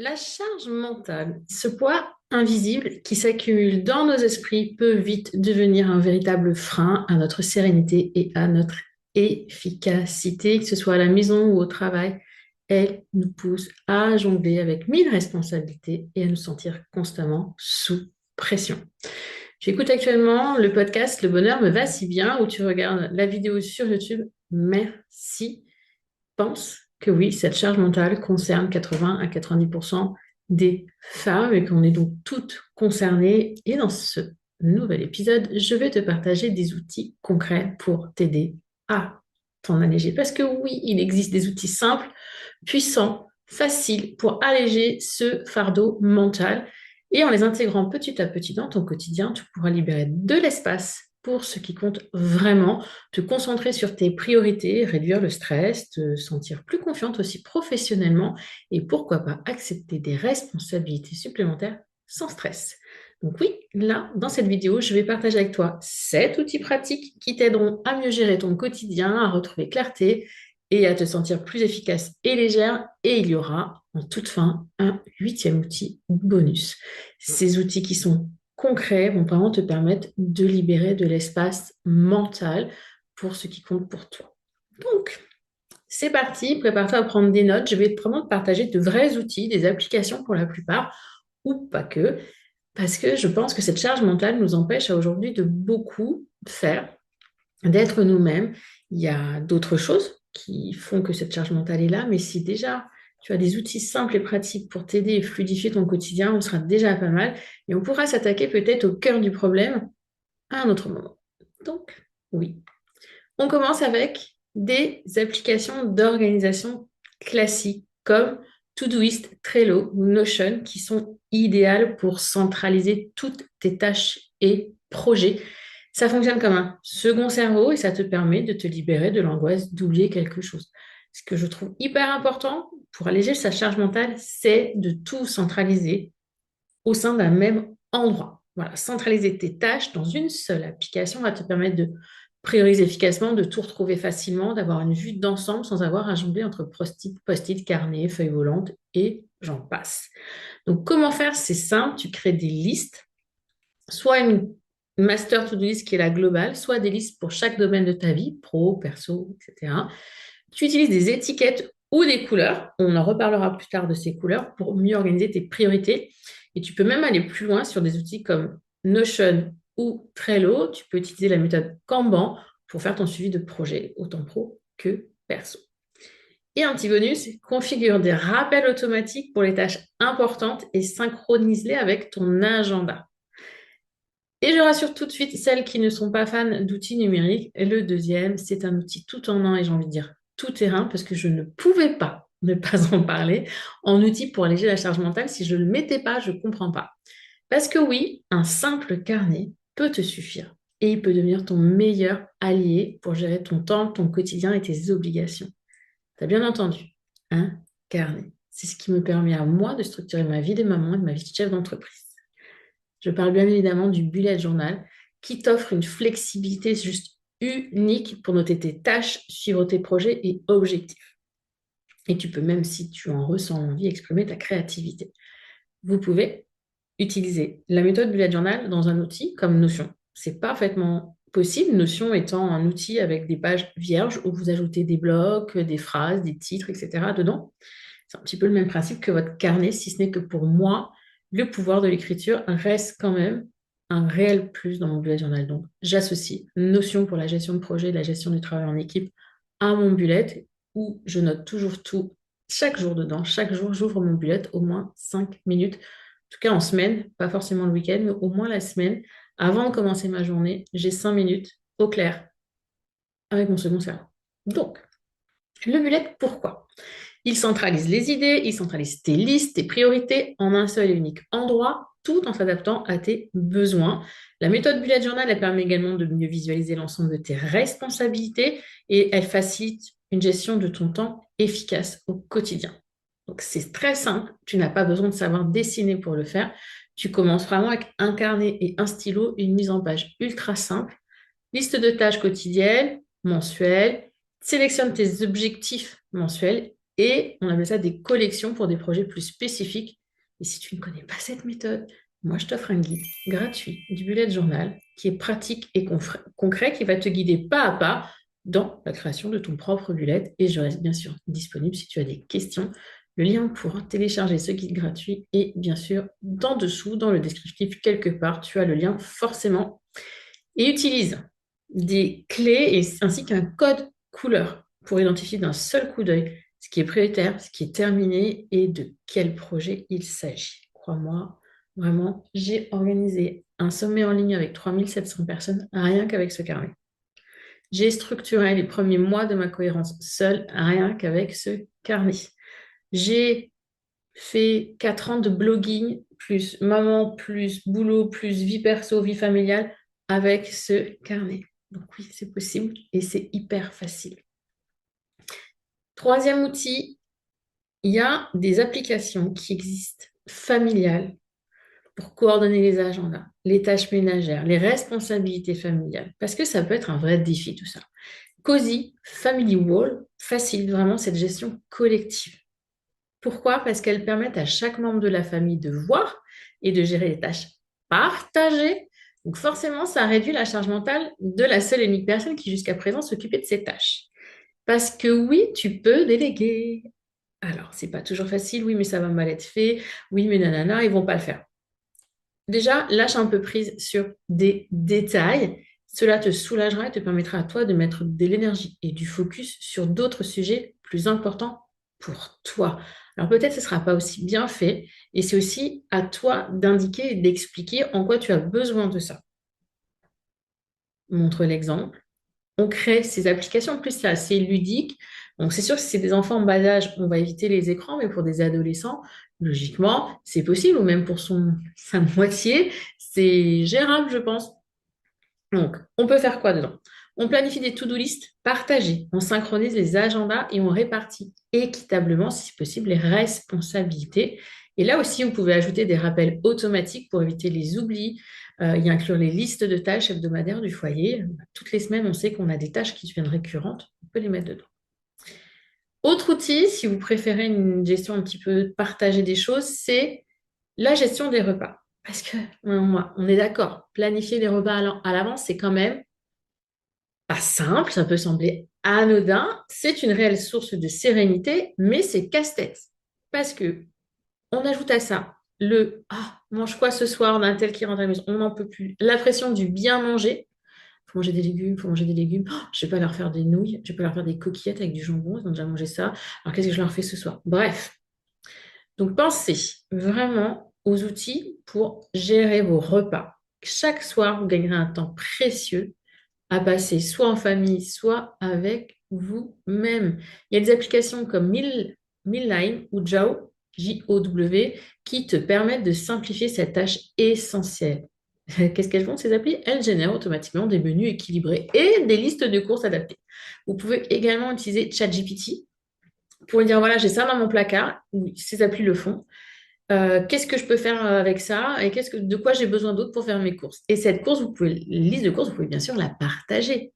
La charge mentale, ce poids invisible qui s'accumule dans nos esprits peut vite devenir un véritable frein à notre sérénité et à notre efficacité, que ce soit à la maison ou au travail. Elle nous pousse à jongler avec mille responsabilités et à nous sentir constamment sous pression. J'écoute actuellement le podcast Le bonheur me va si bien où tu regardes la vidéo sur YouTube. Merci pense que oui, cette charge mentale concerne 80 à 90% des femmes et qu'on est donc toutes concernées. Et dans ce nouvel épisode, je vais te partager des outils concrets pour t'aider à t'en alléger. Parce que oui, il existe des outils simples, puissants, faciles pour alléger ce fardeau mental. Et en les intégrant petit à petit dans ton quotidien, tu pourras libérer de l'espace pour ce qui compte vraiment, te concentrer sur tes priorités, réduire le stress, te sentir plus confiante aussi professionnellement et pourquoi pas accepter des responsabilités supplémentaires sans stress. Donc oui, là, dans cette vidéo, je vais partager avec toi 7 outils pratiques qui t'aideront à mieux gérer ton quotidien, à retrouver clarté et à te sentir plus efficace et légère. Et il y aura en toute fin un huitième outil bonus. Ces outils qui sont concrets vont vraiment te permettre de libérer de l'espace mental pour ce qui compte pour toi. Donc, c'est parti, prépare-toi à prendre des notes. Je vais vraiment te partager de vrais outils, des applications pour la plupart, ou pas que, parce que je pense que cette charge mentale nous empêche aujourd'hui de beaucoup faire, d'être nous-mêmes. Il y a d'autres choses qui font que cette charge mentale est là, mais si déjà tu as des outils simples et pratiques pour t'aider et fluidifier ton quotidien, on sera déjà pas mal et on pourra s'attaquer peut-être au cœur du problème à un autre moment. Donc, oui. On commence avec des applications d'organisation classiques comme Todoist, Trello ou Notion qui sont idéales pour centraliser toutes tes tâches et projets. Ça fonctionne comme un second cerveau et ça te permet de te libérer de l'angoisse d'oublier quelque chose. Ce que je trouve hyper important pour alléger sa charge mentale, c'est de tout centraliser au sein d'un même endroit. Voilà, centraliser tes tâches dans une seule application va te permettre de prioriser efficacement, de tout retrouver facilement, d'avoir une vue d'ensemble sans avoir à jongler entre post-it, carnet, feuilles volantes et j'en passe. Donc, comment faire? C'est simple, tu crées des listes, soit une master to-do list qui est la globale, soit des listes pour chaque domaine de ta vie, pro, perso, etc. Tu utilises des étiquettes ou des couleurs. On en reparlera plus tard de ces couleurs pour mieux organiser tes priorités. Et tu peux même aller plus loin sur des outils comme Notion ou Trello. Tu peux utiliser la méthode Kanban pour faire ton suivi de projet, autant pro que perso. Et un petit bonus, configure des rappels automatiques pour les tâches importantes et synchronise-les avec ton agenda. Et je rassure tout de suite celles qui ne sont pas fans d'outils numériques. Le deuxième, c'est un outil tout en un et j'ai envie de dire tout terrain parce que je ne pouvais pas ne pas en parler en outil pour alléger la charge mentale. Si je ne le mettais pas, je ne comprends pas. Parce que oui, un simple carnet peut te suffire et il peut devenir ton meilleur allié pour gérer ton temps, ton quotidien et tes obligations. Tu as bien entendu, un carnet. C'est ce qui me permet à moi de structurer ma vie de maman et ma vie de chef d'entreprise. Je parle bien évidemment du bullet journal qui t'offre une flexibilité juste unique pour noter tes tâches, suivre tes projets et objectifs. Et tu peux même, si tu en ressens l'envie, exprimer ta créativité. Vous pouvez utiliser la méthode bullet journal dans un outil comme Notion. C'est parfaitement possible, Notion étant un outil avec des pages vierges où vous ajoutez des blocs, des phrases, des titres, etc. dedans. C'est un petit peu le même principe que votre carnet, si ce n'est que pour moi, le pouvoir de l'écriture reste quand même un réel plus dans mon bullet journal. Donc, j'associe Notion pour la gestion de projet, la gestion du travail en équipe à mon bullet où je note toujours tout chaque jour dedans. Chaque jour, j'ouvre mon bullet au moins 5 minutes. En tout cas, en semaine, pas forcément le week-end, mais au moins la semaine. Avant de commencer ma journée, j'ai 5 minutes au clair avec mon second cerveau. Donc, le bullet, pourquoi? Il centralise les idées, il centralise tes listes, tes priorités en un seul et unique endroit, tout en s'adaptant à tes besoins. La méthode Bullet Journal, elle permet également de mieux visualiser l'ensemble de tes responsabilités et elle facilite une gestion de ton temps efficace au quotidien. Donc c'est très simple, tu n'as pas besoin de savoir dessiner pour le faire. Tu commences vraiment avec un carnet et un stylo, une mise en page ultra simple, liste de tâches quotidiennes, mensuelles, sélectionne tes objectifs mensuels et on appelle ça des collections pour des projets plus spécifiques. Et si tu ne connais pas cette méthode, moi, je t'offre un guide gratuit du bullet journal qui est pratique et concret, qui va te guider pas à pas dans la création de ton propre bullet. Et je reste bien sûr disponible si tu as des questions. Le lien pour télécharger ce guide gratuit est bien sûr dans dessous, dans le descriptif, quelque part. Tu as le lien forcément. Et utilise des clés ainsi qu'un code couleur pour identifier d'un seul coup d'œil ce qui est prioritaire, ce qui est terminé et de quel projet il s'agit. Crois-moi, vraiment, j'ai organisé un sommet en ligne avec 3700 personnes rien qu'avec ce carnet. J'ai structuré les premiers mois de ma cohérence seule rien qu'avec ce carnet. J'ai fait 4 ans de blogging, plus maman, plus boulot, plus vie perso, vie familiale, avec ce carnet. Donc oui, c'est possible et c'est hyper facile. Troisième outil, il y a des applications qui existent familiales pour coordonner les agendas, les tâches ménagères, les responsabilités familiales, parce que ça peut être un vrai défi tout ça. Cozy Family Wall facilite vraiment cette gestion collective. Pourquoi? Parce qu'elles permettent à chaque membre de la famille de voir et de gérer les tâches partagées. Donc forcément, ça réduit la charge mentale de la seule et unique personne qui jusqu'à présent s'occupait de ces tâches. Parce que oui, tu peux déléguer. Alors, c'est pas toujours facile, oui, mais ça va mal être fait, oui, mais nanana, ils vont pas le faire. Déjà, lâche un peu prise sur des détails. Cela te soulagera et te permettra à toi de mettre de l'énergie et du focus sur d'autres sujets plus importants pour toi. Alors peut-être ce ne sera pas aussi bien fait et c'est aussi à toi d'indiquer et d'expliquer en quoi tu as besoin de ça. Montre l'exemple. On crée ces applications. En plus, c'est assez ludique. Donc, c'est sûr que si c'est des enfants en bas âge, on va éviter les écrans, mais pour des adolescents, logiquement, c'est possible, ou même pour sa moitié, c'est gérable, je pense. Donc, on peut faire quoi dedans? On planifie des to-do list partagées, on synchronise les agendas et on répartit équitablement, si possible, les responsabilités. Et là aussi, vous pouvez ajouter des rappels automatiques pour éviter les oublis, y inclure les listes de tâches hebdomadaires du foyer. Toutes les semaines, on sait qu'on a des tâches qui deviennent récurrentes, on peut les mettre dedans. Autre outil, si vous préférez une gestion un petit peu partagée des choses, c'est la gestion des repas. Parce que, on est d'accord, planifier les repas à l'avance, c'est quand même pas simple, ça peut sembler anodin. C'est une réelle source de sérénité, mais c'est casse-tête. Parce que on ajoute à ça le mange quoi ce soir, on a un tel qui rentre à la maison, on n'en peut plus. La pression du bien manger. Faut manger des légumes, faut manger des légumes. Je vais pas leur faire des nouilles, je vais pas leur faire des coquillettes avec du jambon, ils ont déjà mangé ça. Alors qu'est-ce que je leur fais ce soir? Bref. Donc pensez vraiment aux outils pour gérer vos repas. Chaque soir, vous gagnerez un temps précieux à passer soit en famille, soit avec vous-même. Il y a des applications comme Mealime ou Jow, J-O-W, qui te permettent de simplifier cette tâche essentielle. Qu'est-ce qu'elles font, ces applis? Elles génèrent automatiquement des menus équilibrés et des listes de courses adaptées. Vous pouvez également utiliser ChatGPT pour dire, voilà, j'ai ça dans mon placard. Oui, ces applis le font. Qu'est-ce que je peux faire avec ça et de quoi j'ai besoin d'autre pour faire mes courses. Et cette liste de courses, vous pouvez bien sûr la partager.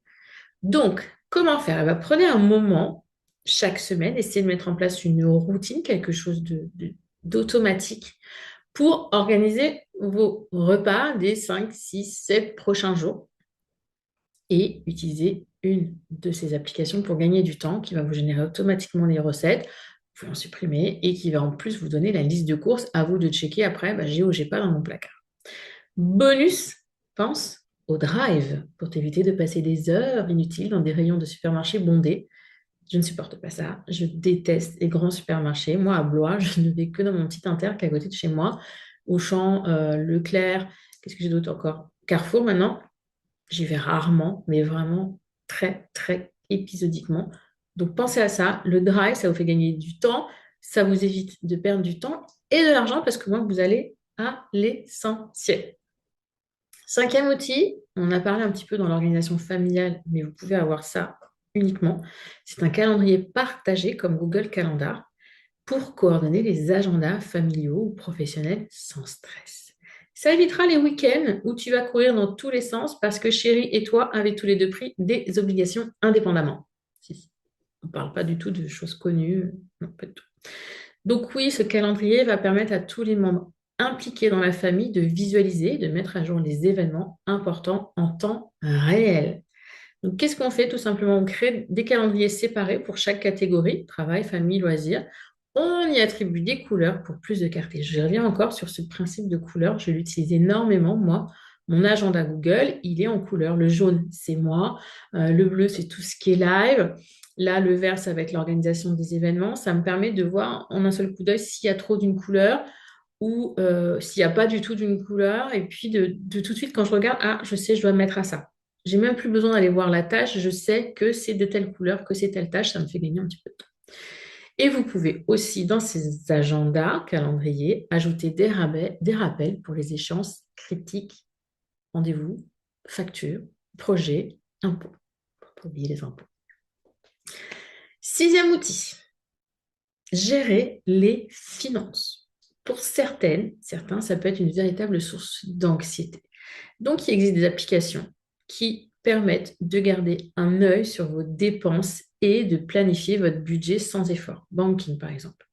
Donc, comment faire? Eh ben, prenez un moment chaque semaine, essayez de mettre en place une routine, quelque chose d'automatique pour organiser vos repas des 5, 6, 7 prochains jours et utiliser une de ces applications pour gagner du temps qui va vous générer automatiquement les recettes. Vous pouvez en supprimer et qui va en plus vous donner la liste de courses à vous de checker après, j'ai ou j'ai pas dans mon placard. Bonus, pense au drive pour t'éviter de passer des heures inutiles dans des rayons de supermarchés bondés. Je ne supporte pas ça. Je déteste les grands supermarchés. Moi, à Blois, je ne vais que dans mon petit Inter qui est à côté de chez moi. Auchan, Leclerc, qu'est-ce que j'ai d'autre encore? Carrefour maintenant. J'y vais rarement, mais vraiment très, très épisodiquement. Donc pensez à ça. Le drive, ça vous fait gagner du temps. Ça vous évite de perdre du temps et de l'argent parce que moi, vous allez à l'essentiel. Cinquième outil, on a parlé un petit peu dans l'organisation familiale, mais vous pouvez avoir ça uniquement. C'est un calendrier partagé comme Google Calendar pour coordonner les agendas familiaux ou professionnels sans stress. Ça évitera les week-ends où tu vas courir dans tous les sens parce que chérie et toi avez tous les deux pris des obligations indépendamment. Si. On ne parle pas du tout de choses connues. Non, pas du tout. Donc oui, ce calendrier va permettre à tous les membres impliqués dans la famille de visualiser, de mettre à jour les événements importants en temps réel. Donc, qu'est-ce qu'on fait? Tout simplement, on crée des calendriers séparés pour chaque catégorie, travail, famille, loisirs. On y attribue des couleurs pour plus de clarté. Je reviens encore sur ce principe de couleur. Je l'utilise énormément, moi. Mon agenda Google, il est en couleur. Le jaune, c'est moi. Le bleu, c'est tout ce qui est live. Là, le vert, ça va être l'organisation des événements. Ça me permet de voir en un seul coup d'œil s'il y a trop d'une couleur ou s'il n'y a pas du tout d'une couleur. Et puis, de tout de suite, quand je regarde, ah, je sais, je dois me mettre à ça. J'ai même plus besoin d'aller voir la tâche. Je sais que c'est de telle couleur, que c'est telle tâche. Ça me fait gagner un petit peu de temps. Et vous pouvez aussi, dans ces agendas, calendriers, ajouter des rappels pour les échéances critiques, rendez-vous, factures, projets, impôts. Pour pas oublier les impôts. Sixième outil, gérer les finances. Pour certains, ça peut être une véritable source d'anxiété. Donc, il existe des applications qui permettent de garder un œil sur vos dépenses et de planifier votre budget sans effort. Banking, par exemple.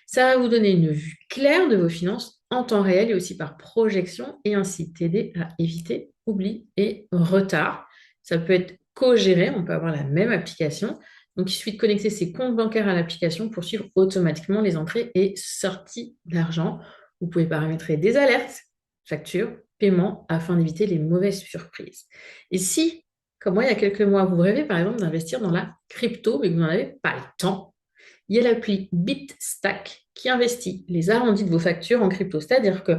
Ça va vous donner une vue claire de vos finances en temps réel et aussi par projection et ainsi t'aider à éviter oubli et retard. Ça peut être co-géré, on peut avoir la même application. Donc, il suffit de connecter ses comptes bancaires à l'application pour suivre automatiquement les entrées et sorties d'argent. Vous pouvez paramétrer des alertes, factures, paiements afin d'éviter les mauvaises surprises. Et si, comme moi, il y a quelques mois, vous rêvez par exemple d'investir dans la crypto, mais que vous n'en avez pas le temps, il y a l'appli BitStack qui investit les arrondis de vos factures en crypto. C'est-à-dire que,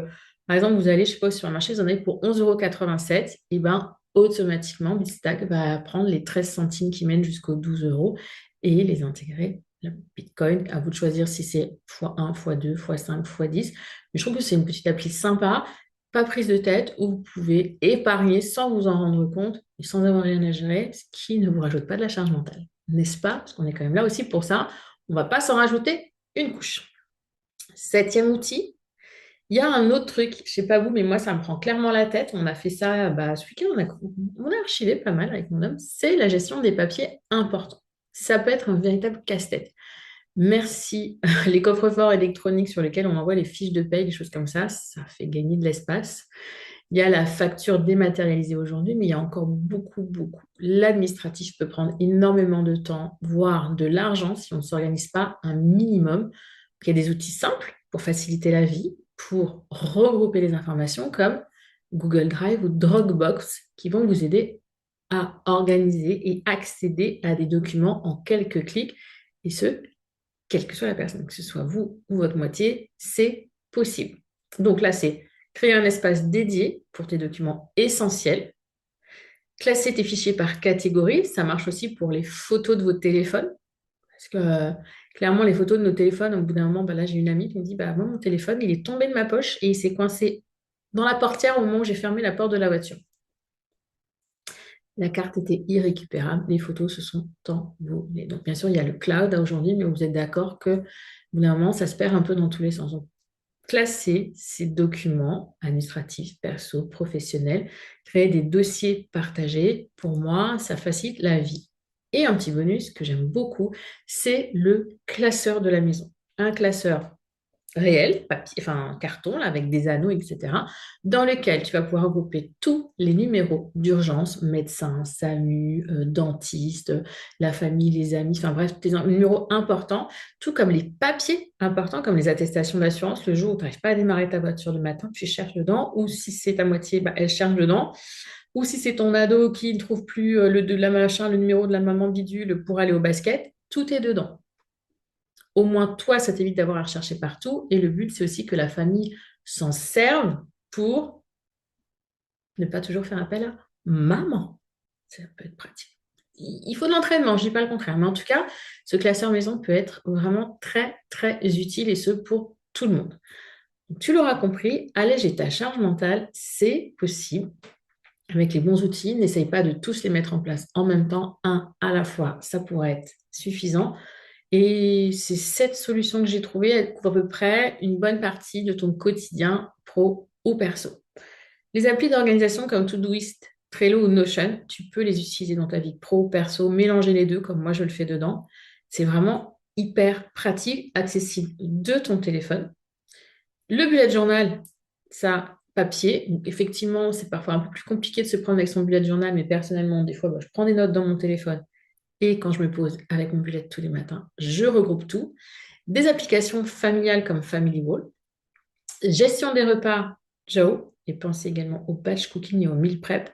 par exemple, vous allez, je ne sais pas, sur un marché, vous en avez pour 11,87 €, et bien automatiquement, BitStack va prendre les 13 centimes qui mènent jusqu'aux 12 euros et les intégrer. Le Bitcoin, à vous de choisir si c'est x1, x2, x5, x10. Mais je trouve que c'est une petite appli sympa, pas prise de tête, où vous pouvez épargner sans vous en rendre compte et sans avoir rien à gérer, ce qui ne vous rajoute pas de la charge mentale. N'est-ce pas? Parce qu'on est quand même là aussi pour ça. On ne va pas s'en rajouter une couche. Septième outil, il y a un autre truc, je ne sais pas vous, mais moi, ça me prend clairement la tête. On a fait ça ce week-end, on a archivé pas mal avec mon homme. C'est la gestion des papiers importants. Ça peut être un véritable casse-tête. Merci les coffres-forts électroniques sur lesquels on envoie les fiches de paye, des choses comme ça fait gagner de l'espace. Il y a la facture dématérialisée aujourd'hui, mais il y a encore beaucoup. L'administratif peut prendre énormément de temps, voire de l'argent si on ne s'organise pas un minimum. Il y a des outils simples pour faciliter la vie, pour regrouper les informations comme Google Drive ou Dropbox qui vont vous aider à organiser et accéder à des documents en quelques clics, et ce, quelle que soit la personne, que ce soit vous ou votre moitié, c'est possible. Donc là, c'est créer un espace dédié pour tes documents essentiels, classer tes fichiers par catégorie, ça marche aussi pour les photos de votre téléphone, parce que clairement, les photos de nos téléphones, au bout d'un moment, là, j'ai une amie qui me dit, moi, mon téléphone, il est tombé de ma poche et il s'est coincé dans la portière au moment où j'ai fermé la porte de la voiture. La carte était irrécupérable, les photos se sont envolées. Donc, bien sûr, il y a le cloud aujourd'hui, mais vous êtes d'accord que, au bout d'un moment, ça se perd un peu dans tous les sens. Donc, classer ces documents administratifs, perso, professionnels, créer des dossiers partagés, pour moi, ça facilite la vie. Et un petit bonus que j'aime beaucoup, c'est le classeur de la maison. Un classeur réel, papier, enfin un carton là, avec des anneaux, etc., dans lequel tu vas pouvoir regrouper tous les numéros d'urgence, médecin, SAMU, dentiste, la famille, les amis, enfin bref, tes numéros importants, tout comme les papiers importants, comme les attestations d'assurance, le jour où tu n'arrives pas à démarrer ta voiture le matin, tu cherches dedans, ou si c'est ta moitié, elle cherche dedans, ou si c'est ton ado qui ne trouve plus le numéro de la maman bidule pour aller au basket, tout est dedans. Au moins, toi, ça t'évite d'avoir à rechercher partout. Et le but, c'est aussi que la famille s'en serve pour ne pas toujours faire appel à maman. Ça peut être pratique. Il faut de l'entraînement, je ne dis pas le contraire. Mais en tout cas, ce classeur maison peut être vraiment très utile et ce pour tout le monde. Donc, tu l'auras compris, alléger ta charge mentale, c'est possible. Avec les bons outils, n'essaye pas de tous les mettre en place en même temps, un à la fois. Ça pourrait être suffisant. Et c'est cette solution que j'ai trouvée, elle couvre à peu près une bonne partie de ton quotidien pro ou perso. Les applis d'organisation comme Todoist, Trello ou Notion, tu peux les utiliser dans ta vie pro ou perso, mélanger les deux comme moi je le fais dedans. C'est vraiment hyper pratique, accessible de ton téléphone. Le bullet journal, ça, papier. Donc, effectivement, c'est parfois un peu plus compliqué de se prendre avec son bullet journal, mais personnellement, des fois, je prends des notes dans mon téléphone et quand je me pose avec mon bullet tous les matins, je regroupe tout. Des applications familiales comme Family Wall. Gestion des repas, Jao. Et pensez également au batch cooking et au meal prep.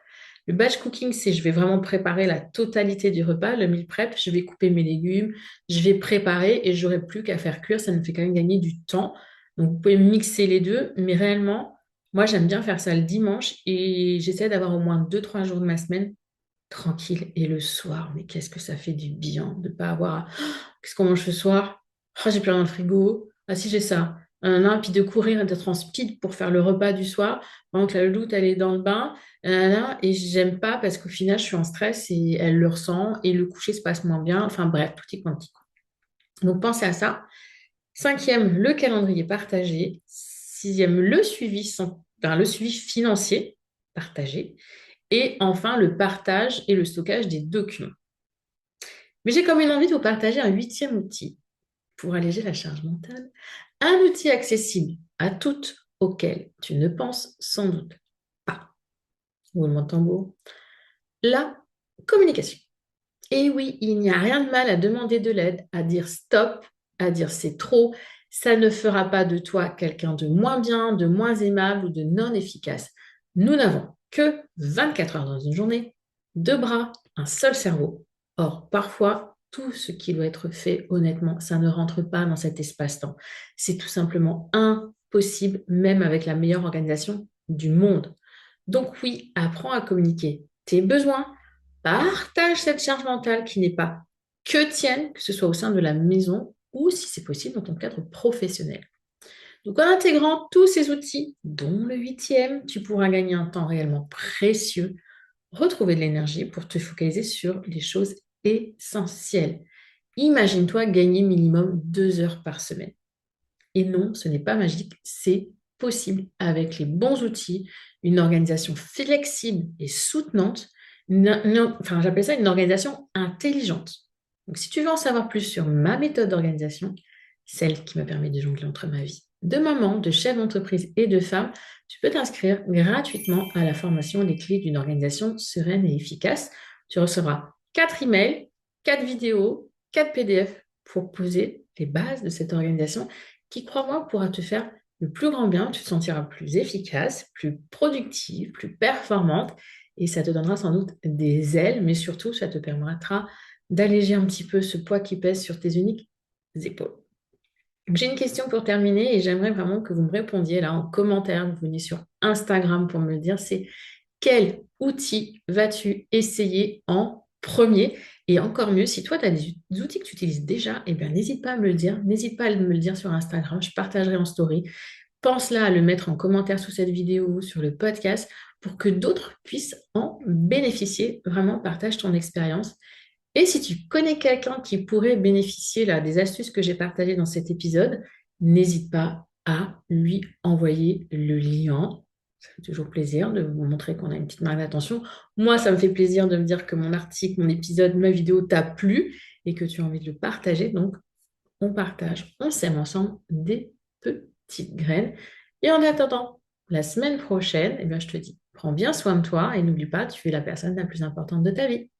Le batch cooking, c'est je vais vraiment préparer la totalité du repas. Le meal prep, je vais couper mes légumes, je vais préparer et j'aurai plus qu'à faire cuire. Ça me fait quand même gagner du temps. Donc, vous pouvez mixer les deux, mais réellement, moi, j'aime bien faire ça le dimanche et j'essaie d'avoir au moins 2, 3 jours de ma semaine tranquille. Et le soir, mais qu'est-ce que ça fait du bien de ne pas avoir à... Qu'est-ce qu'on mange ce soir? Oh, j'ai plus rien dans le frigo. Ah si, j'ai ça. Puis de courir et d'être en speed pour faire le repas du soir, pendant que la louloute, elle est dans le bain. Et j'aime pas parce qu'au final, je suis en stress et elle le ressent et le coucher se passe moins bien. Enfin bref, tout est quantique. Donc pensez à ça. Cinquième, le calendrier partagé. Sixième, le suivi financier partagé. Et enfin, le partage et le stockage des documents. Mais j'ai comme une envie de vous partager un huitième outil pour alléger la charge mentale. Un outil accessible à toutes auquel tu ne penses sans doute pas. Roulement de tambour. La communication. Et oui, il n'y a rien de mal à demander de l'aide, à dire stop, à dire c'est trop. Ça ne fera pas de toi quelqu'un de moins bien, de moins aimable ou de non efficace. Nous n'avons que 24 heures dans une journée, deux bras, un seul cerveau. Or, parfois, tout ce qui doit être fait, honnêtement, ça ne rentre pas dans cet espace-temps. C'est tout simplement impossible, même avec la meilleure organisation du monde. Donc oui, apprends à communiquer tes besoins, partage cette charge mentale qui n'est pas que tienne, que ce soit au sein de la maison ou, si c'est possible, dans ton cadre professionnel. Donc, en intégrant tous ces outils, dont le huitième, tu pourras gagner un temps réellement précieux, retrouver de l'énergie pour te focaliser sur les choses essentielles. Imagine-toi gagner minimum 2 heures par semaine. Et non, ce n'est pas magique, c'est possible avec les bons outils, une organisation flexible et soutenante, enfin j'appelle ça une organisation intelligente. Donc si tu veux en savoir plus sur ma méthode d'organisation, celle qui m'a permis de jongler entre ma vie de maman, de chef d'entreprise et de femme, tu peux t'inscrire gratuitement à la formation Les clés d'une organisation sereine et efficace. Tu recevras 4 emails, 4 vidéos, 4 PDF pour poser les bases de cette organisation qui, crois-moi, pourra te faire le plus grand bien. Tu te sentiras plus efficace, plus productive, plus performante et ça te donnera sans doute des ailes, mais surtout, ça te permettra d'alléger un petit peu ce poids qui pèse sur tes uniques épaules. J'ai une question pour terminer et j'aimerais vraiment que vous me répondiez là en commentaire. Vous venez sur Instagram pour me le dire. C'est quel outil vas-tu essayer en premier? Et encore mieux, si toi, tu as des outils que tu utilises déjà, eh bien, n'hésite pas à me le dire. N'hésite pas à me le dire sur Instagram. Je partagerai en story. Pense là à le mettre en commentaire sous cette vidéo ou sur le podcast pour que d'autres puissent en bénéficier. Vraiment, partage ton expérience. Et si tu connais quelqu'un qui pourrait bénéficier là, des astuces que j'ai partagées dans cet épisode, n'hésite pas à lui envoyer le lien. Ça fait toujours plaisir de vous montrer qu'on a une petite marque d'attention. Moi, ça me fait plaisir de me dire que mon article, mon épisode, ma vidéo t'a plu et que tu as envie de le partager. Donc, on partage, on sème ensemble des petites graines. Et en attendant, la semaine prochaine, eh bien, je te dis, prends bien soin de toi et n'oublie pas, tu es la personne la plus importante de ta vie.